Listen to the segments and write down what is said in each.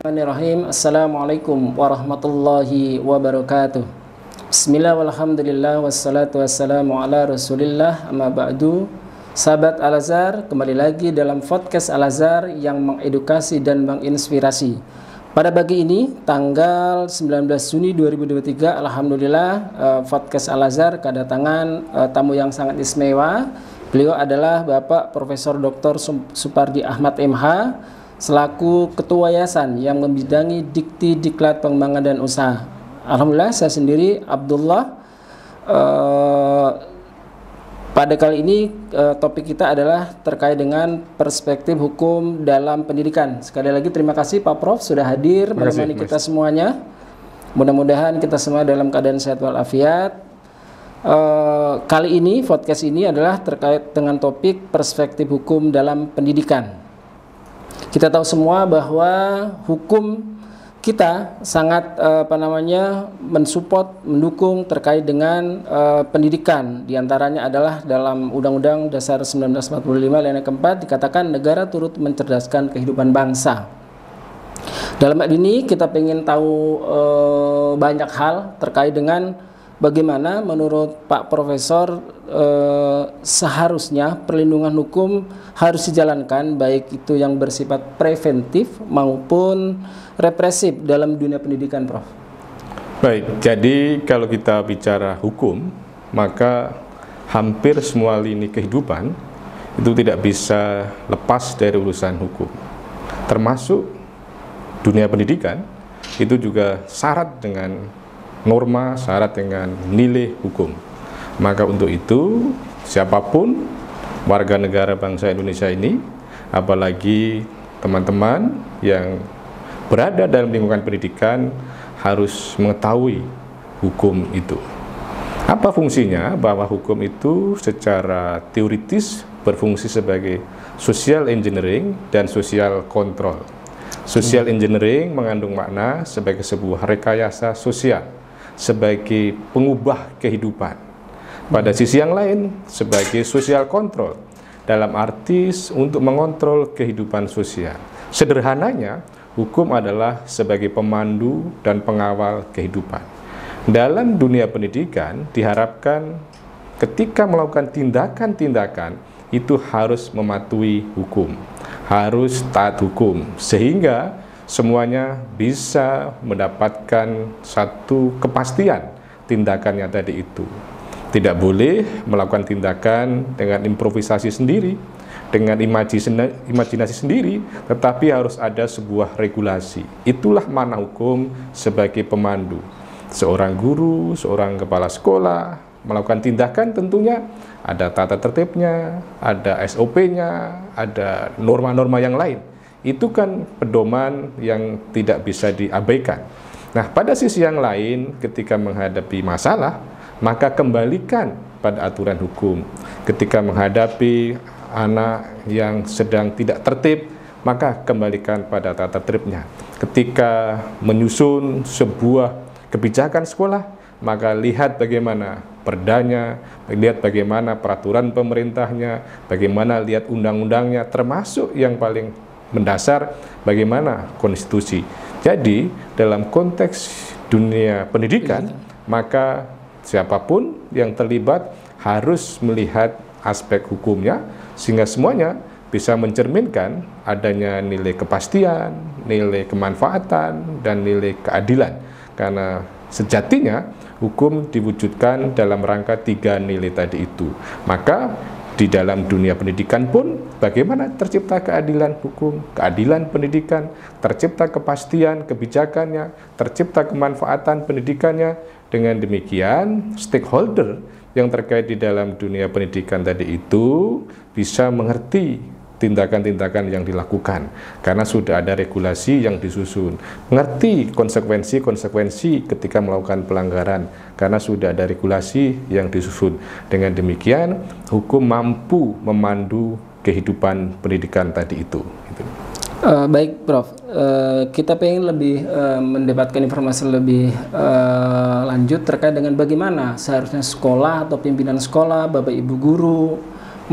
Bismillahirrahmanirrahim. Assalamualaikum warahmatullahi wabarakatuh. Bismillah walhamdulillah wassalatu wassalamu ala rasulillah amma ba'du. Sahabat Al-Azhar, kembali lagi dalam podcast Al-Azhar yang mengedukasi dan menginspirasi. Pada pagi ini, tanggal 19 Juni 2023, alhamdulillah podcast Al-Azhar kedatangan tamu yang sangat istimewa. Beliau adalah Bapak Profesor Dr. Supardi Ahmad MH, selaku Ketua Yayasan yang membidangi Dikti Diklat Pengembangan dan Usaha. Alhamdulillah, saya sendiri Abdullah. Pada kali ini topik kita adalah terkait dengan perspektif hukum dalam pendidikan. Sekali lagi terima kasih Pak Prof sudah hadir menemani kita semuanya. Mudah-mudahan kita semua dalam keadaan sehat walafiat. Kali ini podcast ini adalah terkait dengan topik perspektif hukum dalam pendidikan. Kita tahu semua bahwa hukum kita sangat mensupport, mendukung terkait dengan pendidikan. Di antaranya adalah dalam Undang-Undang Dasar 1945 Lana keempat dikatakan negara turut mencerdaskan kehidupan bangsa. Dalam hal ini kita ingin tahu banyak hal terkait dengan bagaimana menurut Pak Profesor seharusnya perlindungan hukum harus dijalankan, baik itu yang bersifat preventif maupun represif dalam dunia pendidikan, Prof. Baik, jadi kalau kita bicara hukum, maka hampir semua lini kehidupan itu tidak bisa lepas dari urusan hukum. Termasuk dunia pendidikan, itu juga syarat dengan norma, syarat dengan nilai hukum. Maka untuk itu, siapapun warga negara bangsa Indonesia ini, apalagi teman-teman yang berada dalam lingkungan pendidikan, harus mengetahui hukum itu. Apa fungsinya? Bahwa hukum itu secara teoritis berfungsi sebagai social engineering dan social control. Social engineering mengandung makna sebagai sebuah rekayasa sosial, sebagai pengubah kehidupan. Pada sisi yang lain, sebagai social control, dalam arti untuk mengontrol kehidupan sosial. Sederhananya, hukum adalah sebagai pemandu dan pengawal kehidupan. Dalam dunia pendidikan, diharapkan ketika melakukan tindakan-tindakan, itu harus mematuhi hukum, harus taat hukum, sehingga semuanya bisa mendapatkan satu kepastian tindakannya tadi itu. Tidak boleh melakukan tindakan dengan improvisasi sendiri, dengan imajinasi sendiri, tetapi harus ada sebuah regulasi. Itulah makna hukum sebagai pemandu. Seorang guru, seorang kepala sekolah melakukan tindakan, tentunya ada tata tertibnya, ada SOP-nya, ada norma-norma yang lain. Itu kan pedoman yang tidak bisa diabaikan. Nah, pada sisi yang lain, ketika menghadapi masalah, maka kembalikan pada aturan hukum. Ketika menghadapi anak yang sedang tidak tertib, maka kembalikan pada tata tertibnya. Ketika menyusun sebuah kebijakan sekolah, maka lihat bagaimana perdanya, lihat bagaimana peraturan pemerintahnya, bagaimana lihat undang-undangnya, termasuk yang paling mendasar bagaimana konstitusi. Jadi dalam konteks dunia pendidikan, maka siapapun yang terlibat harus melihat aspek hukumnya, sehingga semuanya bisa mencerminkan adanya nilai kepastian, nilai kemanfaatan, dan nilai keadilan. Karena sejatinya hukum diwujudkan dalam rangka 3 nilai tadi itu. Maka di dalam dunia pendidikan pun bagaimana tercipta keadilan hukum, keadilan pendidikan, tercipta kepastian kebijakannya, tercipta kemanfaatan pendidikannya. Dengan demikian, stakeholder yang terkait di dalam dunia pendidikan tadi itu bisa mengerti tindakan-tindakan yang dilakukan, karena sudah ada regulasi yang disusun. Mengerti konsekuensi-konsekuensi ketika melakukan pelanggaran, karena sudah ada regulasi yang disusun. Dengan demikian, hukum mampu memandu kehidupan pendidikan tadi itu. Baik, Prof. Kita pengen lebih mendapatkan informasi lebih lanjut terkait dengan bagaimana seharusnya sekolah atau pimpinan sekolah, Bapak Ibu guru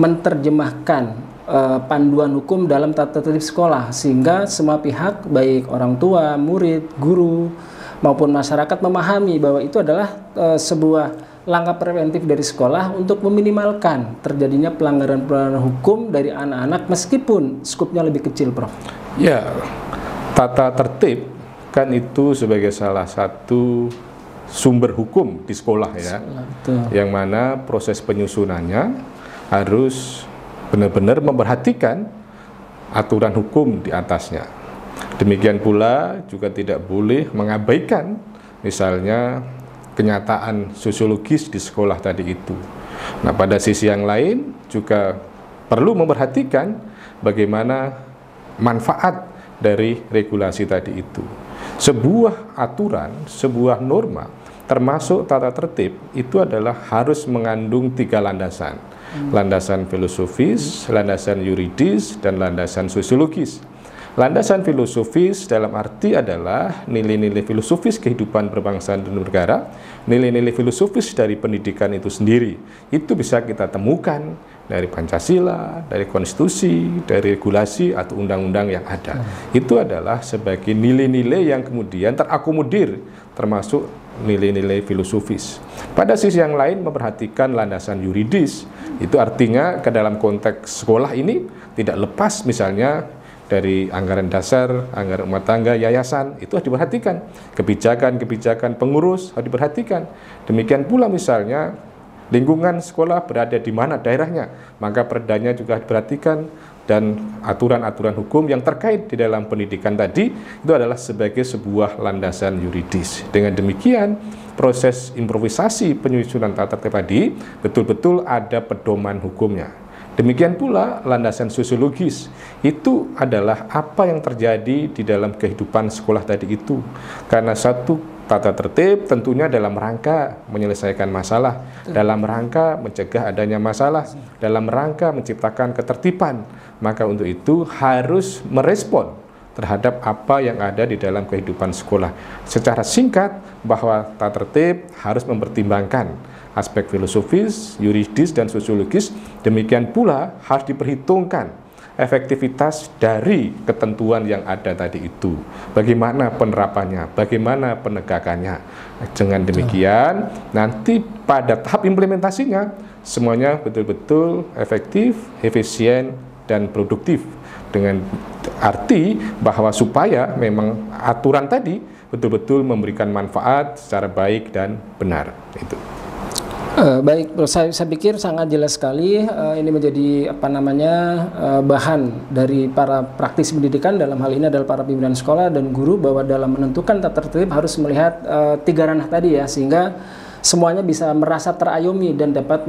menerjemahkan panduan hukum dalam tata tertib sekolah, sehingga semua pihak baik orang tua, murid, guru maupun masyarakat memahami bahwa itu adalah sebuah langkah preventif dari sekolah untuk meminimalkan terjadinya pelanggaran-pelanggaran hukum dari anak-anak meskipun skupnya lebih kecil, Prof. Ya, tata tertib kan itu sebagai salah satu sumber hukum di sekolah ya, betul. Yang mana proses penyusunannya harus benar-benar memperhatikan aturan hukum di atasnya. Demikian pula juga tidak boleh mengabaikan misalnya kenyataan sosiologis di sekolah tadi itu. Nah, pada sisi yang lain juga perlu memperhatikan bagaimana manfaat dari regulasi tadi itu. Sebuah aturan, sebuah norma, termasuk tata tertib, itu adalah harus mengandung 3 landasan. Landasan filosofis, landasan yuridis, dan landasan sosiologis. Landasan filosofis dalam arti adalah nilai-nilai filosofis kehidupan berbangsa dan bernegara, nilai-nilai filosofis dari pendidikan itu sendiri. Itu bisa kita temukan dari Pancasila, dari konstitusi, dari regulasi atau undang-undang yang ada. Itu adalah sebagai nilai-nilai yang kemudian terakomodir termasuk nilai-nilai filosofis. Pada sisi yang lain memperhatikan landasan yuridis, itu artinya ke dalam konteks sekolah ini tidak lepas misalnya dari anggaran dasar, anggaran rumah tangga, yayasan, itu harus diperhatikan. Kebijakan-kebijakan pengurus harus diperhatikan. Demikian pula misalnya lingkungan sekolah berada di mana daerahnya, maka perdanya juga diperhatikan, dan aturan-aturan hukum yang terkait di dalam pendidikan tadi itu adalah sebagai sebuah landasan yuridis. Dengan demikian, proses improvisasi penyusunan tata tertib tadi betul-betul ada pedoman hukumnya. Demikian pula landasan sosiologis, itu adalah apa yang terjadi di dalam kehidupan sekolah tadi itu. Karena satu tata tertib tentunya dalam rangka menyelesaikan masalah, dalam rangka mencegah adanya masalah, dalam rangka menciptakan ketertiban. Maka untuk itu harus merespon terhadap apa yang ada di dalam kehidupan sekolah. Secara singkat, bahwa tata tertib harus mempertimbangkan aspek filosofis, yuridis, dan sosiologis. Demikian pula harus diperhitungkan efektivitas dari ketentuan yang ada tadi itu. Bagaimana penerapannya, bagaimana penegakannya. Dengan demikian, nanti pada tahap implementasinya, semuanya betul-betul efektif, efisien, dan produktif. Dengan arti bahwa supaya memang aturan tadi betul-betul memberikan manfaat secara baik dan benar. Itu. Baik, saya pikir sangat jelas sekali. Ini menjadi bahan dari para praktisi pendidikan, dalam hal ini adalah para pimpinan sekolah dan guru, bahwa dalam menentukan tata tertib harus melihat 3 ranah tadi ya, sehingga semuanya bisa merasa terayomi dan dapat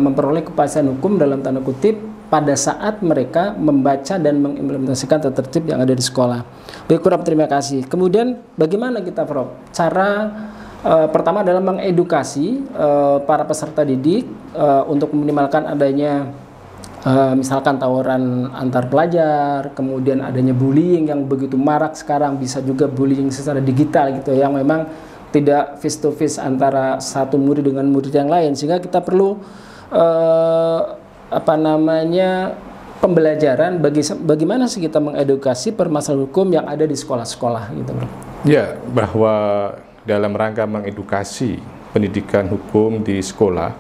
memperoleh kepastian hukum dalam tanda kutip pada saat mereka membaca dan mengimplementasikan tata tertib yang ada di sekolah. Baik, Prof, terima kasih. Kemudian bagaimana kita, Prof, cara pertama adalah mengedukasi para peserta didik untuk meminimalkan adanya misalkan tawuran antar pelajar, kemudian adanya bullying yang begitu marak sekarang, bisa juga bullying secara digital gitu, yang memang tidak face to face antara satu murid dengan murid yang lain, sehingga kita perlu pembelajaran bagaimana sih kita mengedukasi permasalahan hukum yang ada di sekolah-sekolah gitu, Bro. Ya, bahwa dalam rangka mengedukasi pendidikan hukum di sekolah,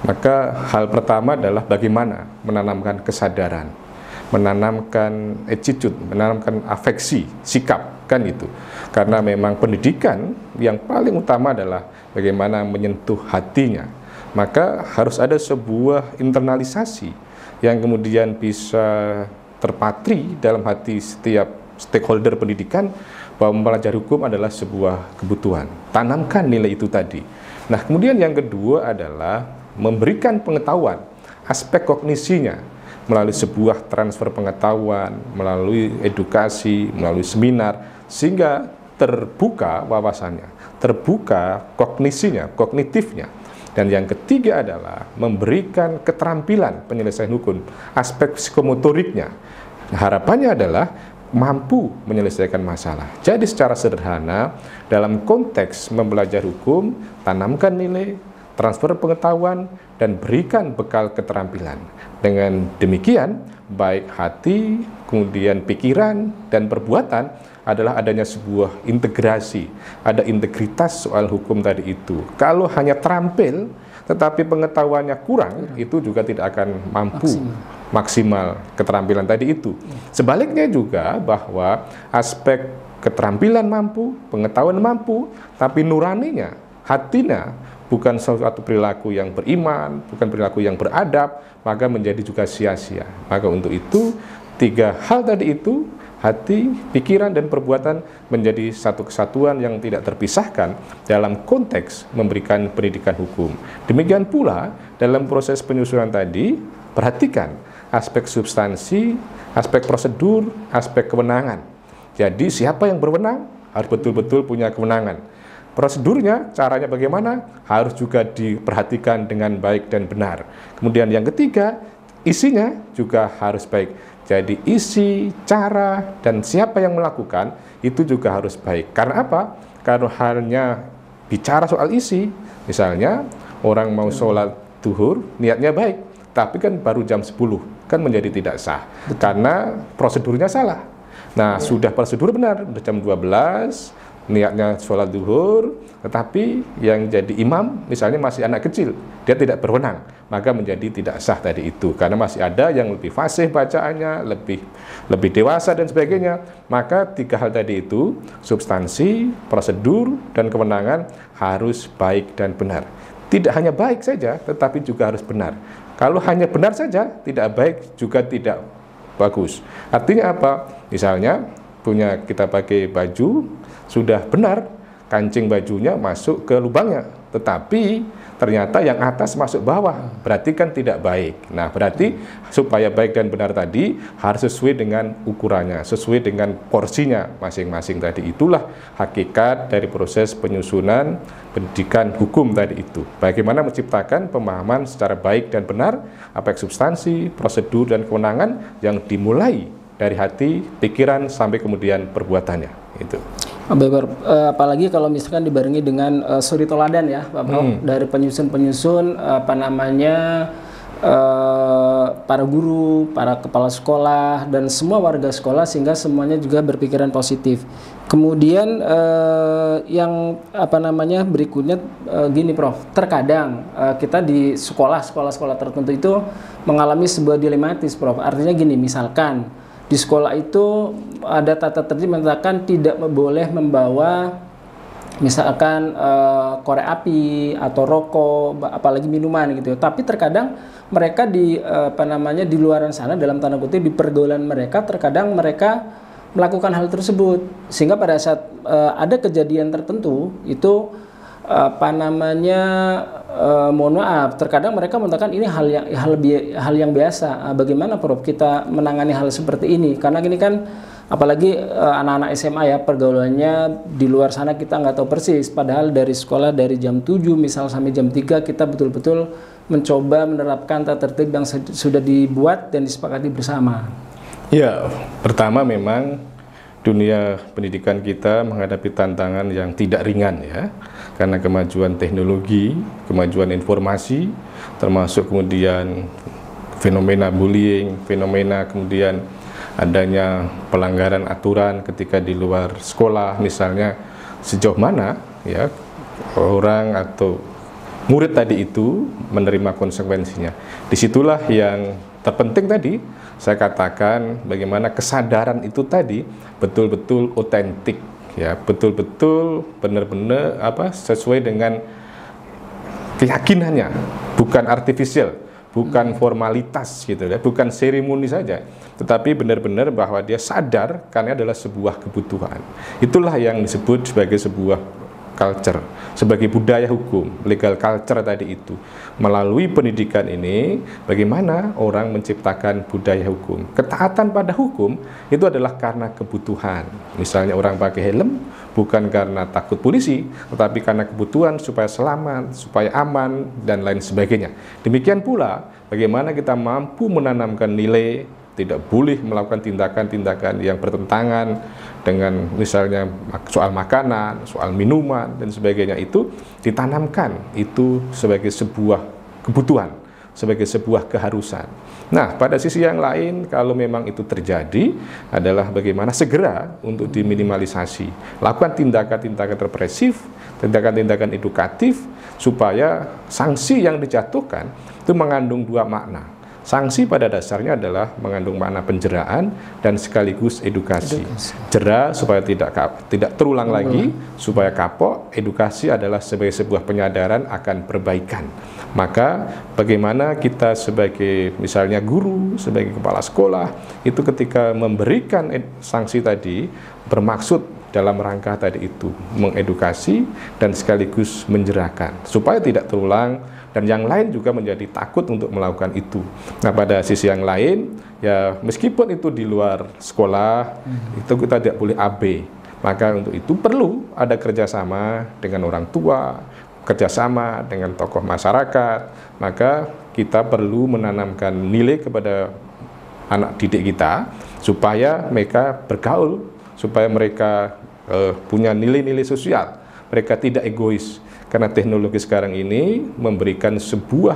maka hal pertama adalah bagaimana menanamkan kesadaran, menanamkan attitude, menanamkan afeksi, sikap, kan itu. Karena memang pendidikan yang paling utama adalah bagaimana menyentuh hatinya. Maka harus ada sebuah internalisasi yang kemudian bisa terpatri dalam hati setiap stakeholder pendidikan, bahwa mempelajari hukum adalah sebuah kebutuhan. Tanamkan nilai itu tadi. Nah, kemudian yang kedua adalah memberikan pengetahuan, aspek kognisinya, melalui sebuah transfer pengetahuan, melalui edukasi, melalui seminar, sehingga terbuka wawasannya, terbuka kognisinya, kognitifnya. Dan yang ketiga adalah memberikan keterampilan penyelesaian hukum, aspek psikomotoriknya. Harapannya adalah mampu menyelesaikan masalah. Jadi secara sederhana, dalam konteks mempelajari hukum, tanamkan nilai, transfer pengetahuan, dan berikan bekal keterampilan. Dengan demikian, baik hati, kemudian pikiran, dan perbuatan adalah adanya sebuah integrasi, ada integritas soal hukum tadi itu. Kalau hanya terampil, tetapi pengetahuannya kurang, itu juga tidak akan mampu maksimal keterampilan tadi itu. Sebaliknya juga bahwa aspek keterampilan mampu, pengetahuan mampu, tapi nuraninya, hatinya bukan suatu perilaku yang beriman, bukan perilaku yang beradab, maka menjadi juga sia-sia. Maka untuk itu, 3 hal tadi itu, hati, pikiran, dan perbuatan menjadi satu kesatuan yang tidak terpisahkan dalam konteks memberikan pendidikan hukum. Demikian pula dalam proses penyusunan tadi, perhatikan aspek substansi, aspek prosedur, aspek kewenangan. Jadi siapa yang berwenang harus betul-betul punya kewenangan. Prosedurnya, caranya bagaimana, harus juga diperhatikan dengan baik dan benar. Kemudian yang ketiga, isinya juga harus baik. Jadi isi, cara, dan siapa yang melakukan itu juga harus baik. Karena apa? Karena hanya bicara soal isi, misalnya orang mau sholat duhur, niatnya baik, tapi kan baru jam 10, kan menjadi tidak sah. Karena prosedurnya salah. Nah, sudah prosedur benar, jam 12, niatnya sholat duhur, tetapi yang jadi imam misalnya masih anak kecil, dia tidak berwenang, maka menjadi tidak sah tadi itu, karena masih ada yang lebih fasih bacaannya, lebih dewasa dan sebagainya. Maka 3 hal tadi itu, substansi, prosedur, dan kewenangan harus baik dan benar. Tidak hanya baik saja, tetapi juga harus benar. Kalau hanya benar saja, tidak baik juga tidak bagus. Artinya apa? Misalnya kita pakai baju, sudah benar kancing bajunya masuk ke lubangnya, tetapi ternyata yang atas masuk bawah, berarti kan tidak baik. Nah, berarti supaya baik dan benar tadi harus sesuai dengan ukurannya, sesuai dengan porsinya masing-masing tadi. Itulah hakikat dari proses penyusunan pendidikan hukum tadi itu. Bagaimana menciptakan pemahaman secara baik dan benar, aspek substansi, prosedur, dan kewenangan yang dimulai dari hati, pikiran, sampai kemudian perbuatannya. Itu. Apalagi kalau misalkan dibarengi dengan suri toladan ya, Pak Bro, dari penyusun para guru, para kepala sekolah, dan semua warga sekolah, sehingga semuanya juga berpikiran positif. Kemudian yang berikutnya gini, Prof. Terkadang kita di sekolah-sekolah tertentu itu mengalami sebuah dilematis, Prof. Artinya gini, misalkan di sekolah itu ada tata tertib mengatakan tidak boleh membawa misalkan korek api atau rokok, apalagi minuman gitu. Tapi terkadang mereka di di luaran sana, dalam tanda kutip, di pergaulan mereka, terkadang mereka melakukan hal tersebut, sehingga pada saat ada kejadian tertentu itu mohon maaf, terkadang mereka mengatakan ini hal yang biasa. Bagaimana, Prof, kita menangani hal seperti ini? Karena ini kan apalagi anak-anak SMA ya, pergaulannya di luar sana kita nggak tahu persis. Padahal dari sekolah dari jam 7 misal sampai jam 3 kita betul-betul mencoba menerapkan tata tertib yang sudah dibuat dan disepakati bersama. Ya, pertama memang dunia pendidikan kita menghadapi tantangan yang tidak ringan ya, karena kemajuan teknologi, kemajuan informasi, termasuk kemudian fenomena bullying, fenomena kemudian adanya pelanggaran aturan ketika di luar sekolah, misalnya sejauh mana ya orang atau murid tadi itu menerima konsekuensinya. Disitulah yang terpenting tadi saya katakan, bagaimana kesadaran itu tadi betul-betul otentik ya, betul-betul benar-benar sesuai dengan keyakinannya, bukan artifisial, bukan formalitas gitu ya, bukan seremoni saja, tetapi benar-benar bahwa dia sadar karena adalah sebuah kebutuhan. Itulah yang disebut sebagai sebuah culture, sebagai budaya hukum, legal culture tadi itu. Melalui pendidikan ini, bagaimana orang menciptakan budaya hukum. Ketaatan pada hukum itu adalah karena kebutuhan. Misalnya orang pakai helm bukan karena takut polisi, tetapi karena kebutuhan supaya selamat, supaya aman, dan lain sebagainya. Demikian pula bagaimana kita mampu menanamkan nilai, tidak boleh melakukan tindakan-tindakan yang bertentangan dengan misalnya soal makanan, soal minuman dan sebagainya, itu ditanamkan itu sebagai sebuah kebutuhan, sebagai sebuah keharusan. Nah, pada sisi yang lain, kalau memang itu terjadi adalah bagaimana segera untuk diminimalisasi, lakukan tindakan-tindakan represif, tindakan-tindakan edukatif, supaya sanksi yang dijatuhkan itu mengandung dua makna. Sanksi pada dasarnya adalah mengandung makna penjeraan dan sekaligus edukasi. Jera supaya tidak terulang lagi, supaya kapok. Edukasi adalah sebagai sebuah penyadaran akan perbaikan. Maka bagaimana kita sebagai misalnya guru, sebagai kepala sekolah, itu ketika memberikan sanksi tadi bermaksud dalam rangka tadi itu mengedukasi dan sekaligus menjerakan supaya tidak terulang, dan yang lain juga menjadi takut untuk melakukan itu. Nah, pada sisi yang lain, ya meskipun itu di luar sekolah, itu kita tidak boleh AB. Maka untuk itu perlu ada kerjasama dengan orang tua, kerjasama dengan tokoh masyarakat. Maka kita perlu menanamkan nilai kepada anak didik kita supaya mereka bergaul, supaya mereka punya nilai-nilai sosial, mereka tidak egois. Karena teknologi sekarang ini memberikan sebuah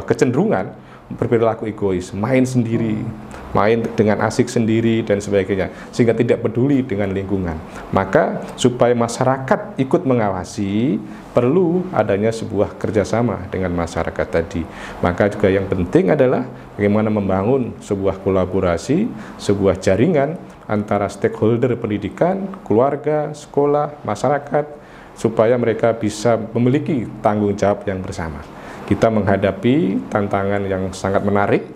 kecenderungan berperilaku egois, main sendiri, main dengan asik sendiri dan sebagainya, sehingga tidak peduli dengan lingkungan. Maka supaya masyarakat ikut mengawasi, perlu adanya sebuah kerjasama dengan masyarakat tadi. Maka juga yang penting adalah bagaimana membangun sebuah kolaborasi, sebuah jaringan antara stakeholder pendidikan, keluarga, sekolah, masyarakat, supaya mereka bisa memiliki tanggung jawab yang bersama. Kita menghadapi tantangan yang sangat menarik,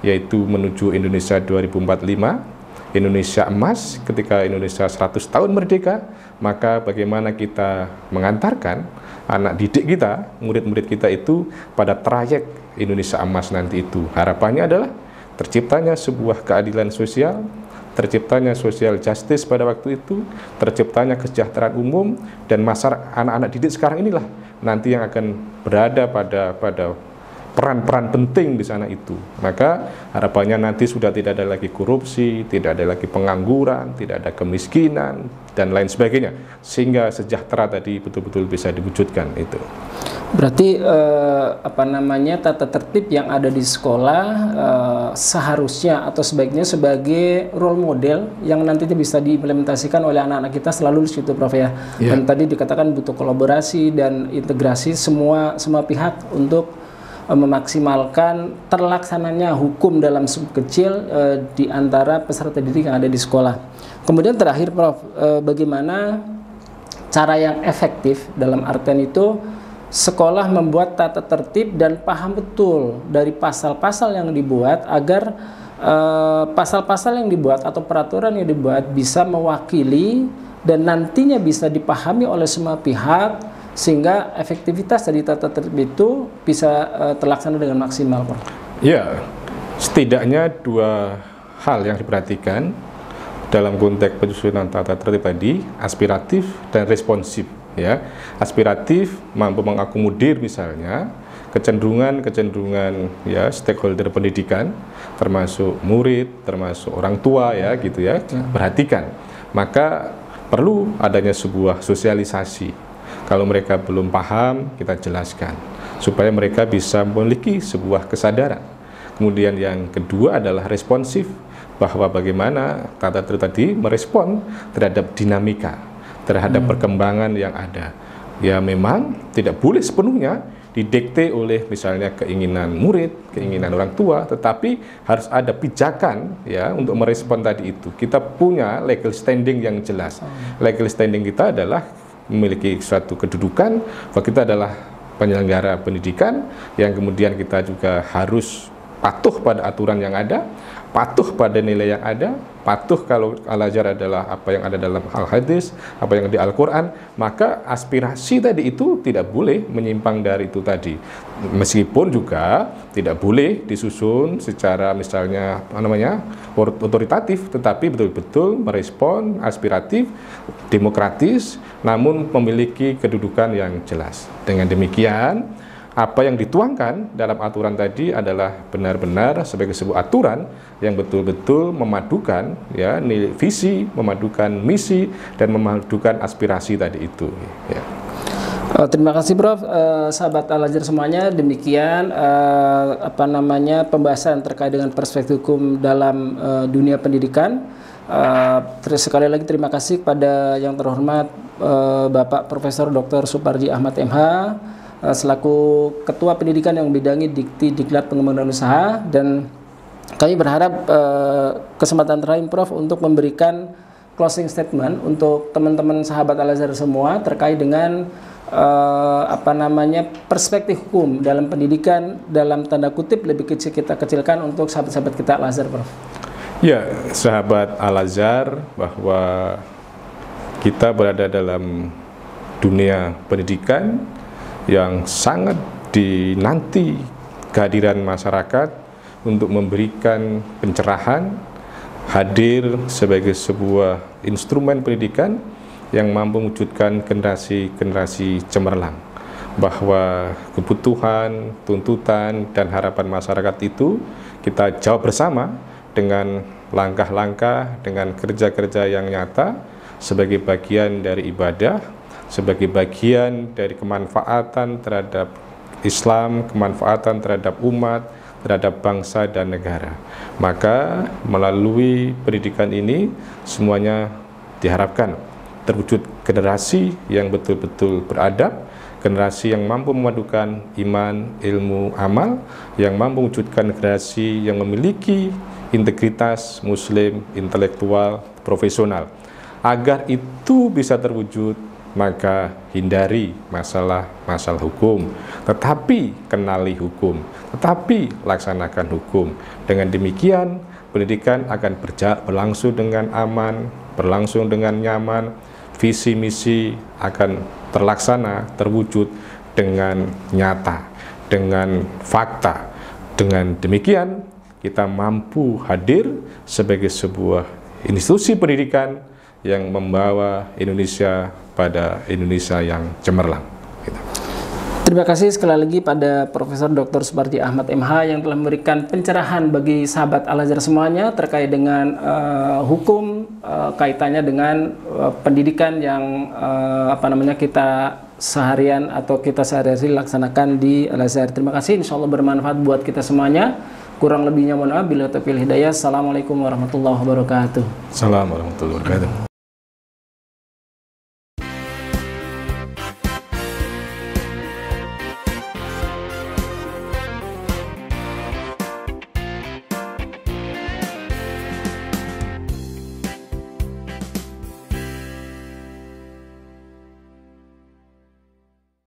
yaitu menuju Indonesia 2045, Indonesia emas, ketika Indonesia 100 tahun merdeka. Maka bagaimana kita mengantarkan anak didik kita, murid-murid kita itu pada trayek Indonesia emas nanti itu. Harapannya adalah terciptanya sebuah keadilan sosial, terciptanya social justice pada waktu itu, terciptanya kesejahteraan umum, dan masyarakat, anak-anak didik sekarang inilah nanti yang akan berada pada peran-peran penting di sana itu. Maka harapannya nanti sudah tidak ada lagi korupsi, tidak ada lagi pengangguran, tidak ada kemiskinan dan lain sebagainya, sehingga sejahtera tadi betul-betul bisa diwujudkan itu. Berarti tata tertib yang ada di sekolah seharusnya atau sebaiknya sebagai role model yang nantinya bisa diimplementasikan oleh anak-anak kita selalu di situ, Prof ya. Dan tadi dikatakan butuh kolaborasi dan integrasi semua pihak untuk memaksimalkan terlaksananya hukum dalam skop kecil di antara peserta didik yang ada di sekolah. Kemudian terakhir, Prof, bagaimana cara yang efektif dalam artian itu sekolah membuat tata tertib dan paham betul dari pasal-pasal yang dibuat agar pasal-pasal yang dibuat atau peraturan yang dibuat bisa mewakili dan nantinya bisa dipahami oleh semua pihak, sehingga efektivitas dari tata tertib itu bisa terlaksana dengan maksimal, Pak. Ya, setidaknya dua hal yang diperhatikan dalam konteks penyusunan tata tertib tadi, aspiratif dan responsif. Ya, aspiratif mampu mengakomodir misalnya kecenderungan ya stakeholder pendidikan, termasuk murid, termasuk orang tua ya gitu ya. Perhatikan, maka perlu adanya sebuah sosialisasi. Kalau mereka belum paham, kita jelaskan supaya mereka bisa memiliki sebuah kesadaran. Kemudian yang kedua adalah responsif, bahwa bagaimana tata tertib tadi merespon terhadap dinamika, terhadap perkembangan yang ada. Ya memang tidak boleh sepenuhnya didikte oleh misalnya keinginan murid, keinginan orang tua, tetapi harus ada pijakan ya untuk merespon tadi itu. Kita punya legal standing yang jelas. Legal standing kita adalah memiliki suatu kedudukan bahwa kita adalah penyelenggara pendidikan yang kemudian kita juga harus patuh pada aturan yang ada, patuh pada nilai yang ada, patuh kalau al-ajar adalah apa yang ada dalam al-hadis, apa yang di Al-Quran, maka aspirasi tadi itu tidak boleh menyimpang dari itu tadi. Meskipun juga tidak boleh disusun secara misalnya otoritatif, tetapi betul-betul merespon aspiratif, demokratis, namun memiliki kedudukan yang jelas. Dengan demikian, apa yang dituangkan dalam aturan tadi adalah benar-benar sebagai sebuah aturan yang betul-betul memadukan ya visi, memadukan misi, dan memadukan aspirasi tadi itu. Ya. Terima kasih Prof. Sahabat Al-Azhar semuanya, demikian pembahasan terkait dengan perspektif hukum dalam dunia pendidikan. Terus sekali lagi terima kasih kepada yang terhormat Bapak Profesor Dr. Suparji Ahmad MH selaku Ketua Pendidikan yang membidangi Dikti Diklat Pengembangan Usaha, dan kami berharap kesempatan terakhir Prof untuk memberikan closing statement untuk teman-teman sahabat Al-Azhar semua terkait dengan perspektif hukum dalam pendidikan, dalam tanda kutip lebih kecil kita kecilkan untuk sahabat-sahabat kita Al-Azhar, Prof. Ya, sahabat Al-Azhar, bahwa kita berada dalam dunia pendidikan yang sangat dinanti kehadiran masyarakat untuk memberikan pencerahan, hadir sebagai sebuah instrumen pendidikan yang mampu mewujudkan generasi-generasi cemerlang, bahwa kebutuhan, tuntutan, dan harapan masyarakat itu kita jawab bersama dengan langkah-langkah, dengan kerja-kerja yang nyata sebagai bagian dari ibadah, sebagai bagian dari kemanfaatan terhadap Islam, kemanfaatan terhadap umat, terhadap bangsa dan negara. Maka melalui pendidikan ini semuanya diharapkan terwujud generasi yang betul-betul beradab, generasi yang mampu memadukan iman, ilmu, amal, yang mampu mewujudkan generasi yang memiliki integritas muslim, intelektual, profesional. Agar itu bisa terwujud, maka hindari masalah-masalah hukum, tetapi kenali hukum, tetapi laksanakan hukum. Dengan demikian, pendidikan akan berlangsung dengan aman, berlangsung dengan nyaman, visi misi akan terlaksana, terwujud dengan nyata, dengan fakta. Dengan demikian, kita mampu hadir sebagai sebuah institusi pendidikan yang membawa Indonesia pada Indonesia yang cemerlang. Terima kasih sekali lagi pada Profesor Dr. Suparji Ahmad MH yang telah memberikan pencerahan bagi sahabat Al-Azhar semuanya terkait dengan hukum, kaitannya dengan pendidikan yang kita seharian atau kita sehari-hari laksanakan di Al-Azhar. Terima kasih, insya Allah bermanfaat buat kita semuanya. Kurang lebihnya mohon maaf. Bila taufiq hidayah. Assalamualaikum warahmatullahi wabarakatuh. Assalamualaikum warahmatullahi wabarakatuh.